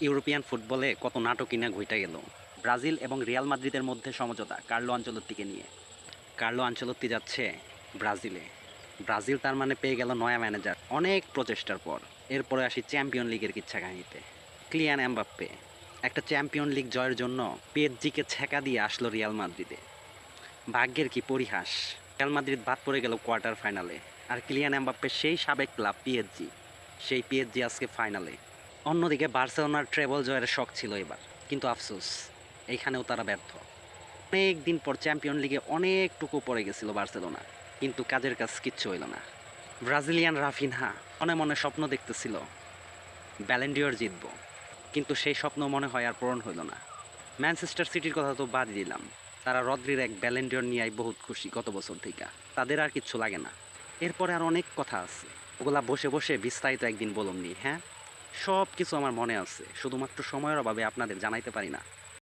European ফুটবলে কত নাটকই না ঘইটা গেল। ব্রাজিল এবং রিয়াল মাদ্রিদের মধ্যে সমঝোতা কার্লো আনচেলত্তিকে নিয়ে। কার্লো আনচেলত্তি যাচ্ছে ব্রাজিলে। ব্রাজিল তার মানে পেয়ে গেল নয়া ম্যানেজার অনেক প্রচেষ্টার পর। এরপরে আসি চ্যাম্পিয়ন লিগের কিচ্ছা কাহিনীতে। ক্লিয়ান এমবাপ্পে একটা চ্যাম্পিয়ন লিগ জয়ের জন্য পিএসজিকে ছ্যাঁকা দিয়ে আসলো রিয়াল মাদ্রিদে। ভাগ্যের কি পরিহাস, রিয়াল মাদ্রিদ বাদ পড়ে গেল কোয়ার্টার ফাইনালে। আর ক্লিয়ান এমবাপ্পে সেই সাবেক ক্লাব পিএসজি, সেই পিএসজি আজকে ফাইনালে। অন্যদিকে বার্সেলোনার ট্রেবল জয়ের শখ ছিল এবার, কিন্তু আফসোস এইখানেও তারা ব্যর্থ। অনেক দিন পর চ্যাম্পিয়ন লিগে অনেকটুকু পড়ে গেছিল বার্সেলোনা, কিন্তু কাজের কাজ কিচ্ছু হইল না। ব্রাজিলিয়ান রাফিনহা মনে মনে স্বপ্ন দেখতেছিল ব্যালেন্ডিয়র জিতব, কিন্তু সেই স্বপ্ন মনে হয় আর পূরণ হইল না। ম্যানচেস্টার সিটির কথা তো বাদই দিলাম, তারা রদ্রির এক ব্যালেন্ডিয়র নিয়ে বহুত খুশি গত বছর থেকে, তাদের আর কিচ্ছু লাগে না। এরপরে আর অনেক কথা আছে, ওগুলা বসে বসে বিস্তারিত একদিন বলুন নি। হ্যাঁ, সব কিছু আমার মনে আছে, শুধুমাত্র সময়ের অভাবে আপনাদের জানাইতে পারি না।